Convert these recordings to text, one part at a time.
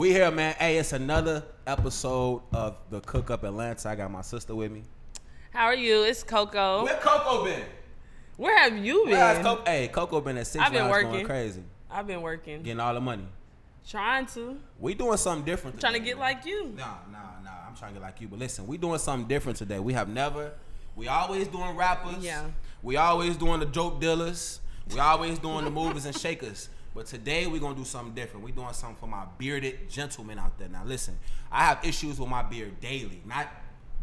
We here, man. Hey, it's another episode of the Cook Up Atlanta. I got my sister with me. How are you? It's Coco. Where Coco been? Where have you been? Hey, Coco been at 6 I've been rounds working. going crazy. I've been working. Getting all the money. Trying to. We doing something different today. Trying to get like you. Nah. I'm trying to get like you. But listen, we doing something different today. We always doing rappers. Yeah. We always doing the joke dealers. We always doing the movers and shakers. But today we're going to do something different. We're doing something for my bearded gentlemen out there. Now listen, I have issues with my beard daily. Not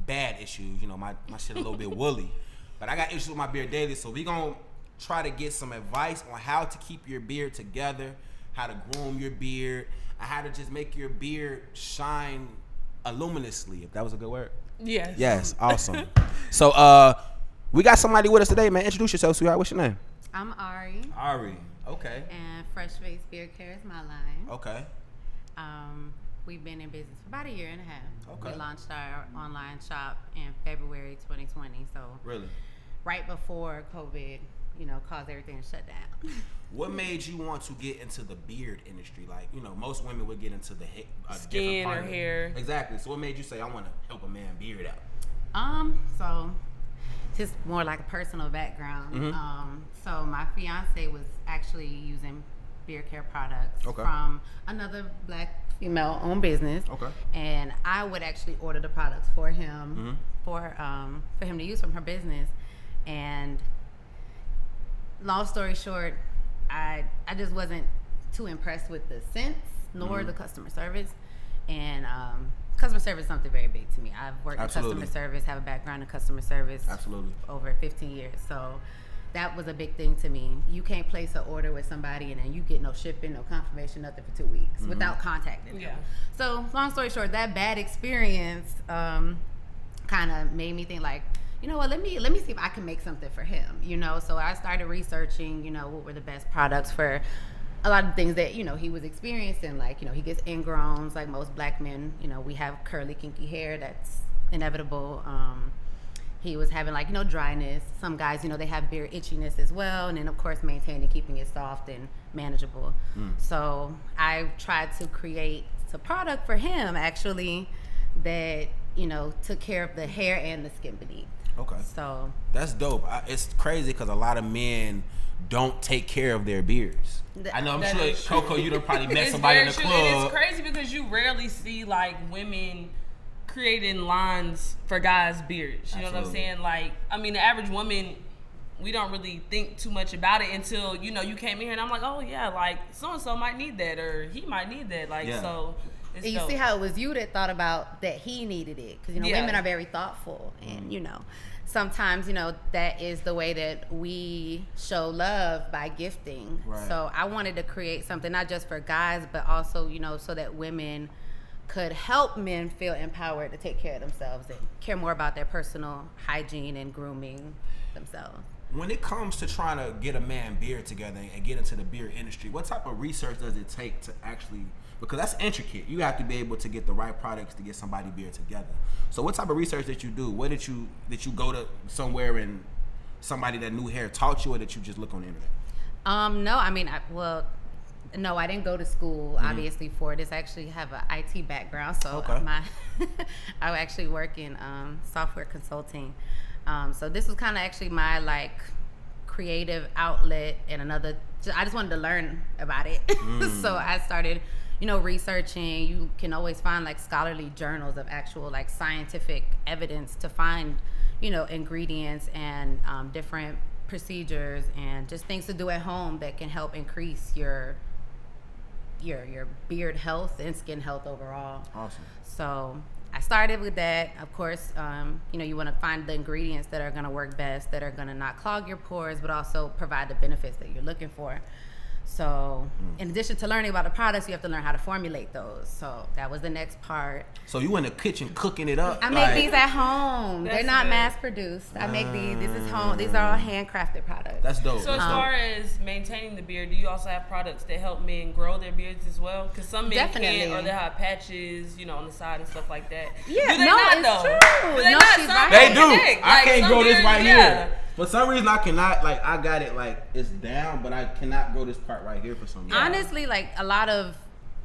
bad issues. You know, my shit a little bit woolly. But I got issues with my beard daily. So we're going to try to get some advice on how to keep your beard together, how to groom your beard, and how to just make your beard shine luminously, if that was a good word. Yes, awesome. So we got somebody with us today, man. Introduce yourself, sweetheart. What's your name? I'm Ari. Okay. And Fresh Face Beard Care is my line. Okay. We've been in business for about a year and a half. Okay. We launched our online shop in February 2020. So Really? right before COVID, caused everything to shut down. What made you want to get into the beard industry? Like, most women would get into the Skin or hair. Exactly. So what made you say, I want to help a man beard out? So just more like a personal background. Mm-hmm. So my fiance was actually using beard care products Okay. from another black female-owned business. Okay. And I would actually order the products for him, Mm-hmm. for him to use from her business. And long story short, I just wasn't too impressed with the scents nor the customer service. And customer service is something very big to me. I've worked Absolutely. in customer service, have a background in customer service. Absolutely. Over 15 years. So that was a big thing to me. You can't place an order with somebody and then you get no shipping, no confirmation, nothing for 2 weeks without contacting them. Yeah. So long story short, that bad experience kind of made me think like, you know what, let me see if I can make something for him, So I started researching, what were the best products for a lot of things that, he was experiencing. Like, he gets ingrowns like most black men, we have curly, kinky hair that's inevitable. He was having like, dryness. Some guys, they have beard itchiness as well. And then of course, maintaining, keeping it soft and manageable. So I tried to create a product for him actually that, took care of the hair and the skin beneath. Okay. So that's dope. It's crazy because a lot of men don't take care of their beards. I know, I'm sure, Coco, you done probably met somebody in the club. And it's crazy because you rarely see like women creating lines for guys' beards. You know what I'm saying? Like, the average woman, we don't really think too much about it until, you came in here and I'm like, oh yeah, like so-and-so might need that or he might need that. Like, so it's and you dope. see how it was you that thought about that he needed it. Because, women are very thoughtful. And, sometimes, that is the way that we show love by gifting. Right. So I wanted to create something not just for guys, but also, so that women could help men feel empowered to take care of themselves and care more about their personal hygiene and grooming themselves. When it comes to trying to get a man beard together and get into the beard industry, what type of research does it take to actually, because that's intricate. You have to be able to get the right products to get somebody beard together. So what type of research did you do? What did you go to somewhere and somebody that knew hair taught you, or did you just look on the internet? No, no, I didn't go to school, obviously, for this. I actually have an IT background, so I actually work in software consulting. So this was kind of actually my like creative outlet and I just wanted to learn about it. So I started, researching. You can always find like scholarly journals of actual like scientific evidence to find, ingredients and different procedures and just things to do at home that can help increase your beard health and skin health overall. Awesome. So I started with that. Of course, you want to find the ingredients that are going to work best, that are going to not clog your pores, but also provide the benefits that you're looking for. So in addition to learning about the products, you have to learn how to formulate those. So that was the next part. So you in the kitchen cooking it up? I make these at home. They're not mass produced. I make these. This is home. These are all handcrafted products. That's dope. So as far as maintaining the beard, do you also have products that help men grow their beards as well? Because some men can't, or they have patches, on the side and stuff like that. Yeah, do they not, though? True. Do they no, not? she's Some right. They do. connect. I can't grow this right here. Yeah. For some reason, I cannot, like, I got it, like, it's down, but I cannot grow this part right here for some reason. Honestly, like, a lot of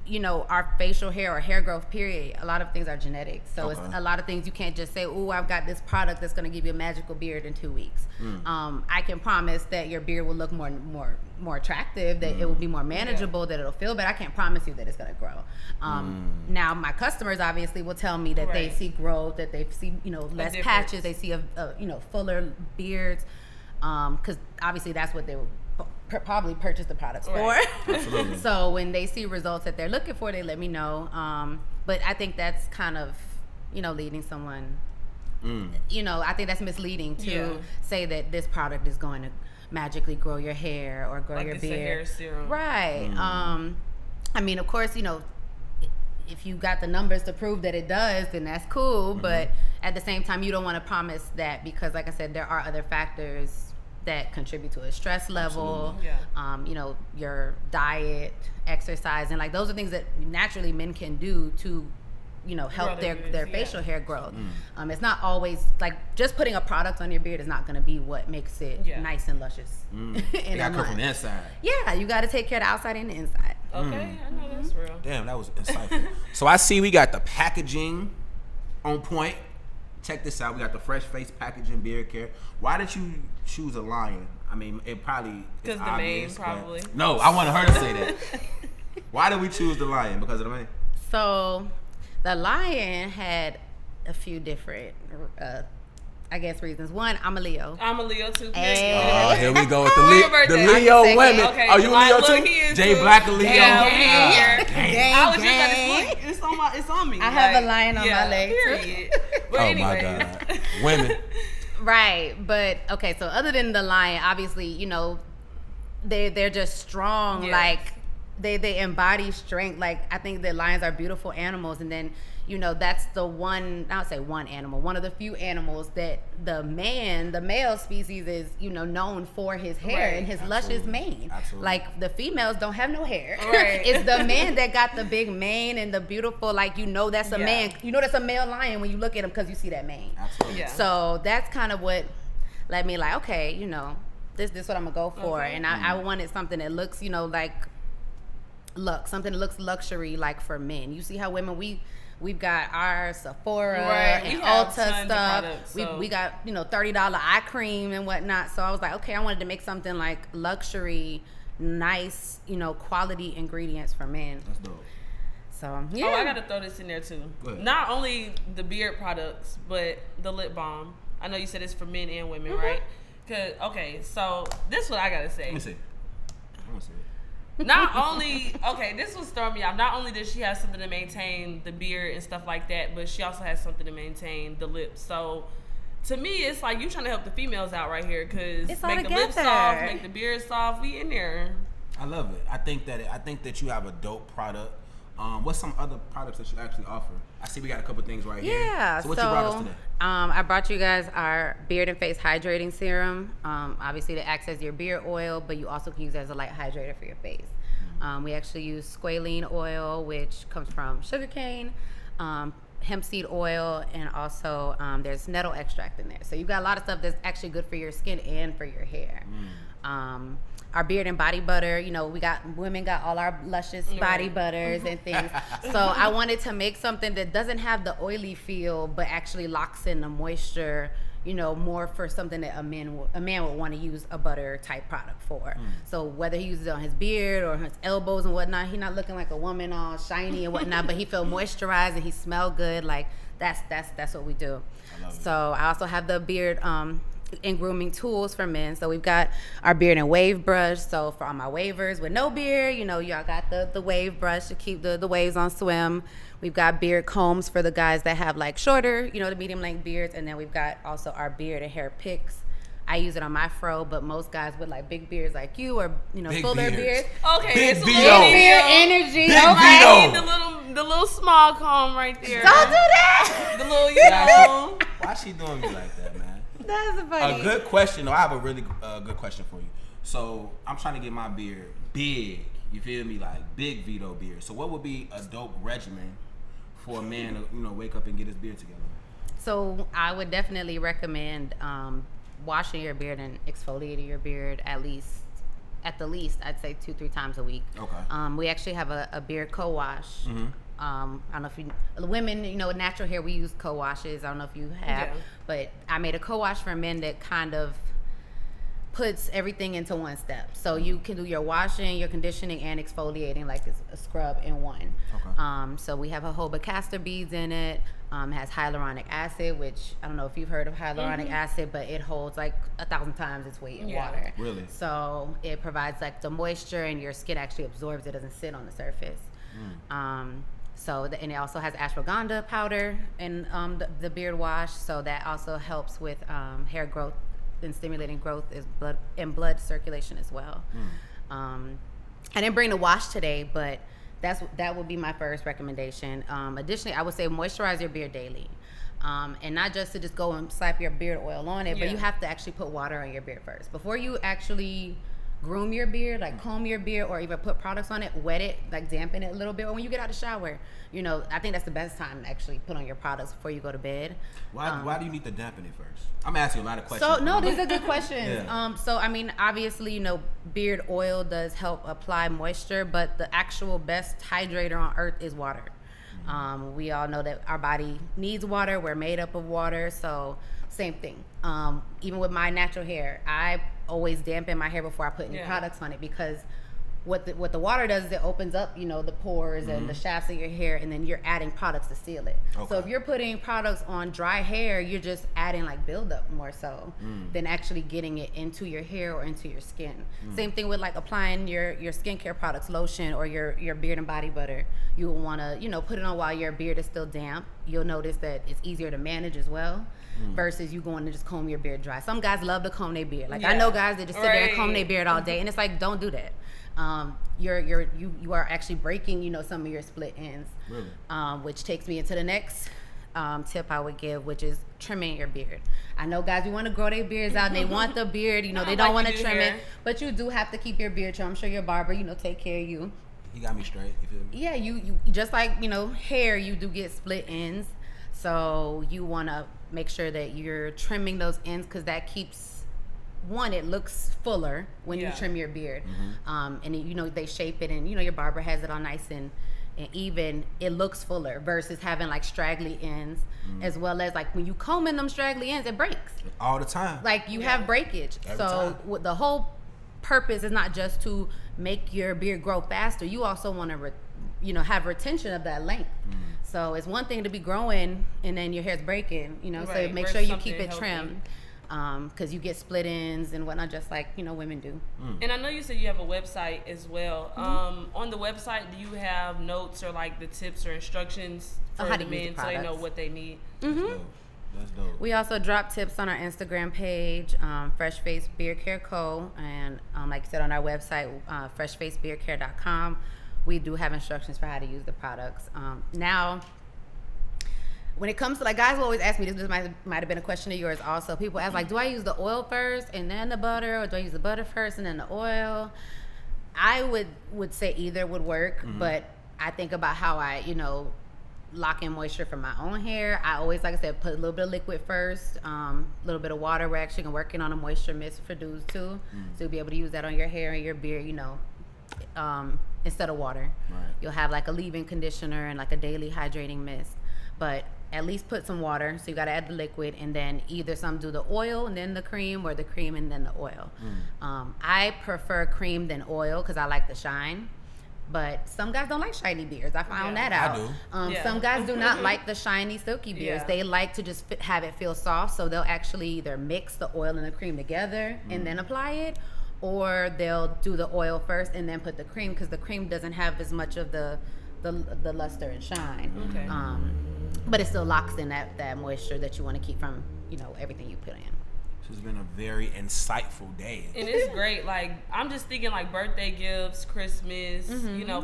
you know, our facial hair or hair growth period, a lot of things are genetic. So it's a lot of things you can't just say, oh, I've got this product that's going to give you a magical beard in 2 weeks. I can promise that your beard will look more attractive, that it will be more manageable, that it'll feel better. I can't promise you that it's going to grow. Now my customers obviously will tell me that they see growth, that they see, you know, less patches, they see a you know, fuller beards, because obviously that's what they will probably purchase the products for. Absolutely. So when they see results that they're looking for, they let me know. But I think that's kind of, you know, leading someone, you know, I think that's misleading to say that this product is going to magically grow your hair or grow your beard. Like hair serum. Right. I mean, of course, you know, if you got the numbers to prove that it does, then that's cool. But at the same time, you don't want to promise that, because like I said, there are other factors that contribute to a stress level, you know, your diet, exercise, and like those are things that naturally men can do to, you know, help their facial hair growth. It's not always like just putting a product on your beard is not going to be what makes it nice and luscious. You gotta come from the inside. Yeah, you got to take care of the outside and the inside. Okay, I know that's real. Damn, that was insightful. So I see we got the packaging on point. Check this out. We got the fresh face packaging, beard care. Why did you choose a lion? I mean, it probably because the mane, probably. No, I wanted her to say that. Why did we choose the lion? Because of the mane? So, the lion had a few different, I guess, reasons. One, I'm a Leo. I'm a Leo too. Oh, here we go with the Leo women. Okay, are you a Leo too? Jay Black a Leo. Gang. I was gang. just like, it's on me. I have a lion on my leg. Period. But Oh anyway. my God, women. Right, but okay. So other than the lion, obviously, you know, they're just strong. Yes. Like they embody strength. Like I think that lions are beautiful animals, and then, you know, that's the one, I would say one animal, one of the few animals that the male species is, you know, known for his hair and his luscious mane. Absolutely. Like the females don't have no hair. Right. It's the man that got the big mane and the beautiful, like, you know, that's a man. You know, that's a male lion when you look at him because you see that mane. Absolutely. Yeah. So that's kind of what led me like, okay, you know, this what I'm gonna go for. And I wanted something that looks, you know, like something that looks luxury, like for men. You see how women, we've got our Sephora and Ulta stuff. We got, you know, $30 eye cream and whatnot. So I was like, okay, I wanted to make something like luxury, nice, you know, quality ingredients for men. That's dope. So yeah. Oh, I gotta throw this in there too. Not only the beard products, but the lip balm. I know you said it's for men and women, right? Cause so this is what I gotta say. Let me see. I want to see it. Not only, this was throwing me off. Not only does she have something to maintain the beard and stuff like that, but she also has something to maintain the lips. So to me, it's like you trying to help the females out right here, because make the lips soft, make the beard soft. We in there. I love it. I think that you have a dope product. What's some other products that you actually offer? I see we got a couple things right here. Yeah. So what you brought us today? I brought you guys our beard and face hydrating serum. Obviously to access your beard oil, but you also can use it as a light hydrator for your face. We actually use squalene oil, which comes from sugarcane, hemp seed oil, and also there's nettle extract in there. So you've got a lot of stuff that's actually good for your skin and for your hair. Our beard and body butter, you know, women got all our luscious body butters and things. So I wanted to make something that doesn't have the oily feel, but actually locks in the moisture, you know, more for something that a man would want to use a butter type product for. So whether he uses it on his beard or his elbows and whatnot, he's not looking like a woman all shiny and whatnot, but he feel moisturized and he smell good. Like that's what we do. So I also have the beard and grooming tools for men. So we've got our beard and wave brush. So for all my wavers with no beard, you know, y'all got the wave brush to keep the waves on swim. We've got beard combs for the guys that have like shorter, you know, the medium length beards. And then we've got also our beard and hair picks. I use it on my fro, but most guys with like big beards like you, or, you know, big fuller beards. Okay, big it's VITO. Beard energy. Big Okay. VITO. The little small comb right there. Don't do that. The little, you know. Why she doing me like that, man? That's funny. A good question. I have a really good question for you. So I'm trying to get my beard big. You feel me? Like big VITO beard. So what would be a dope regimen for a man to, you know, wake up and get his beard together? So I would definitely recommend washing your beard and exfoliating your beard at least at the least, I'd say 2-3 times a week. Okay. We actually have a beard co-wash. Mm-hmm. I don't know if you women, with natural hair, we use co-washes. I don't know if you have, but I made a co-wash for men that kind of puts everything into one step. So you can do your washing, your conditioning, and exfoliating like it's a scrub in one. Okay. So we have jojoba castor beads in it. It has hyaluronic acid, which I don't know if you've heard of hyaluronic acid, but it holds like 1,000 times its weight in water. Really? So it provides like the moisture, and your skin actually absorbs it, doesn't sit on the surface. And it also has ashwagandha powder in the beard wash, so that also helps with hair growth and stimulating growth blood circulation as well. I didn't bring the wash today, but that would be my first recommendation. Additionally, I would say moisturize your beard daily. And not just to just go and slap your beard oil on it, but you have to actually put water on your beard first. Before you actually groom your beard, like comb your beard, or even put products on it, wet it, like dampen it a little bit. Or when you get out of the shower, I think that's the best time to actually put on your products before you go to bed. Why do you need to dampen it first? I'm asking you a lot of questions. So no, these are good questions. So I mean, obviously, beard oil does help apply moisture, but the actual best hydrator on earth is water. We all know that our body needs water. We're made up of water, so same thing. Even with my natural hair, I always dampen my hair before I put any products on it, because what the water does is it opens up, the pores and the shafts of your hair, and then you're adding products to seal it. Okay. So if you're putting products on dry hair, you're just adding like buildup more so than actually getting it into your hair or into your skin. Same thing with like applying your skincare products, lotion, or your beard and body butter. You will want to, put it on while your beard is still damp. You'll notice that it's easier to manage as well. Versus you going to just comb your beard dry. Some guys love to comb their beard. Like I know guys that just sit there and comb their beard all day, and it's like, don't do that. You are actually breaking, some of your split ends. Really? Which takes me into the next tip I would give, which is trimming your beard. I know guys, we want to grow their beards out and they want the beard, they don't want to trim it, but you do have to keep your beard trimmed. I'm sure your barber, take care of you. He got me straight. You feel me? Yeah, you just like, hair, you do get split ends. So you want to make sure that you're trimming those ends, because that keeps, it looks fuller when you trim your beard. And they shape it, and your barber has it all nice and even. It looks fuller versus having like straggly ends, as well as like when you comb in them straggly ends, it breaks all the time. Like you have breakage. So the whole purpose is not just to make your beard grow faster. You also want to have retention of that length. So it's one thing to be growing and then your hair's breaking, so make sure you keep it trimmed, because you get split ends and whatnot, just like, women do. And I know you said you have a website as well. On the website, do you have notes or like the tips or instructions for the men so they know what they need? That's dope. We also drop tips on our Instagram page, Fresh Face Beard Care Co. And like I said, on our website, freshfacebeardcare.com. We do have instructions for how to use the products. Now, when it comes to, like, guys will always ask me, this might have been a question of yours also. People ask, like, do I use the oil first and then the butter, or do I use the butter first and then the oil? I would say either would work, but I think about how I, lock in moisture for my own hair. I always, like I said, put a little bit of liquid first, a little bit of water. We're actually working on a moisture mist for dudes too, so you'll be able to use that on your hair and your beard, instead of water. Right. You'll have like a leave-in conditioner and like a daily hydrating mist, but at least put some water. So you got to add the liquid, and then either some do the oil and then the cream, or the cream and then the oil. I prefer cream than oil because I like the shine, but some guys don't like shiny beards. I found that out. I do. Some guys do not like the shiny, silky beards. They like to just have it feel soft, so they'll actually either mix the oil and the cream together and then apply it, or they'll do the oil first and then put the cream, because the cream doesn't have as much of the luster and shine. Okay. But it still locks in that moisture that you want to keep from everything you put in. This has been a very insightful day. And it's great. Like, I'm just thinking like birthday gifts, Christmas,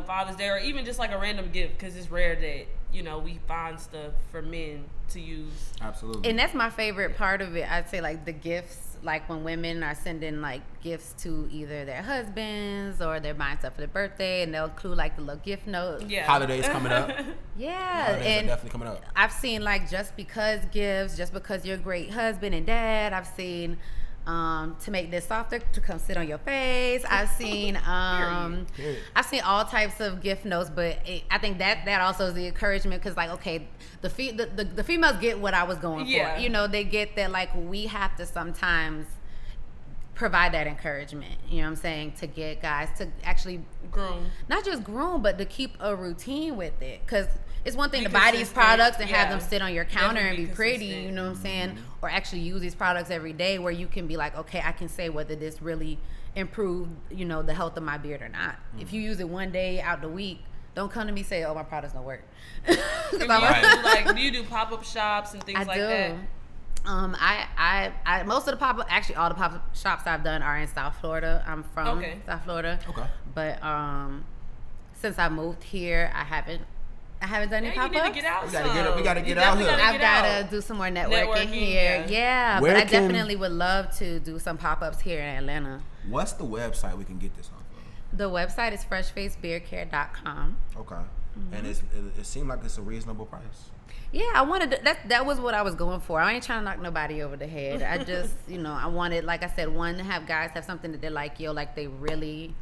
Father's Day, or even just like a random gift, because it's rare that we find stuff for men to use. Absolutely. And that's my favorite part of it. I'd say like the gifts, like when women are sending like gifts to either their husbands, or they're buying stuff for their birthday, and they'll include like the little gift note. Yeah. Holidays coming up. Holidays are definitely coming up. I've seen like just because gifts, just because you're a great husband and dad. I've seen to make this softer, to come sit on your face. I've seen I've seen all types of gift notes, but I think that also is the encouragement, because like, okay, the females get what I was going for. You know, they get that like we have to sometimes provide that encouragement, you know what I'm saying, to get guys to actually groom, not just groom, but to keep a routine with it, because it's one thing to buy these products and have them sit on your counter and be pretty, you know what I'm saying, or actually use these products every day where you can be like, okay, I can say whether this really improved, you know, the health of my beard or not. If you use it one day out the week, don't come to me say, oh, my products don't work. Do you do pop-up shops and things like that? I most of the pop-up, actually all the pop-up shops I've done are in South Florida. I'm from South Florida. Okay. But since I moved here, I haven't done any pop-ups. You need to get out. We gotta get out here. I've gotta do some more networking here. Yeah, but I definitely would love to do some pop-ups here in Atlanta. What's the website we can get this off of? The website is freshfacebeardcare.com. Okay. And it seemed like it's a reasonable price. Yeah, I wanted to, that was what I was going for. I ain't trying to knock nobody over the head. I just, you know, I wanted, like I said, one, to have guys have something that they're like, yo, like they really,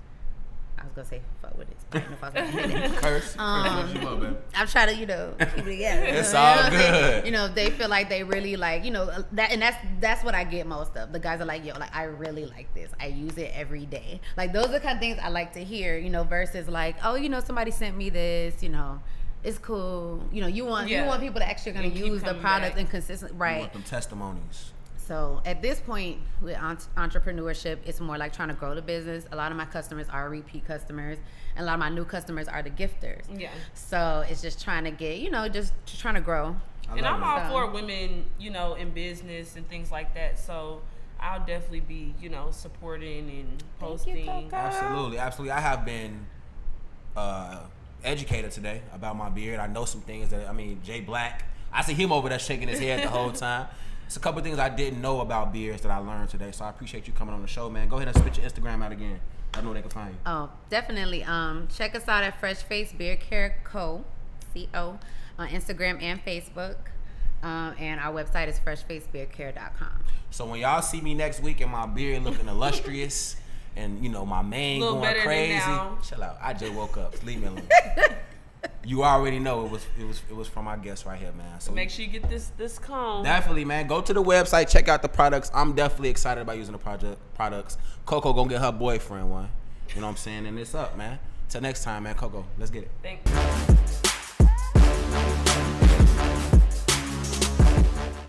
I was gonna say fuck with it. I don't know if I was gonna say it. Curse. I'm trying to, you know, keep it together. It's all good. You know, they feel like they really like, you know, that, and that's what I get most of. The guys are like, yo, like I really like this. I use it every day. Like those are the kind of things I like to hear, you know, versus like, oh, you know, somebody sent me this, you know. It's cool. You know, you want people that actually are going to use the product and consistent, right? You want them testimonies. So at this point with entrepreneurship, it's more like trying to grow the business. A lot of my customers are repeat customers, and a lot of my new customers are the gifters. Yeah. So it's just trying to get, you know, just trying to grow. And I'm all for women, you know, in business and things like that. So I'll definitely be, you know, supporting and posting. Thank you, Absolutely. I have been educated today about my beard. I know some things that, I mean, Jay Black, I see him over there shaking his head the whole time. It's a couple things I didn't know about beards that I learned today, so I appreciate you coming on the show, man. Go ahead and spit your Instagram out again. I know they can find you. Oh, definitely. Check us out at Fresh Face Beard Care Co. C-O on Instagram and Facebook. And our website is freshfacebeardcare.com. So when y'all see me next week and my beard looking illustrious, and you know my mane going crazy, chill out. I just woke up. Leave me alone. You already know it was from our guest right here, man. So make sure you get this comb. Definitely, man. Go to the website, check out the products. I'm definitely excited about using the products. Coco gonna get her boyfriend one. You know what I'm saying? And it's up, man. Till next time, man. Coco, let's get it. Thanks.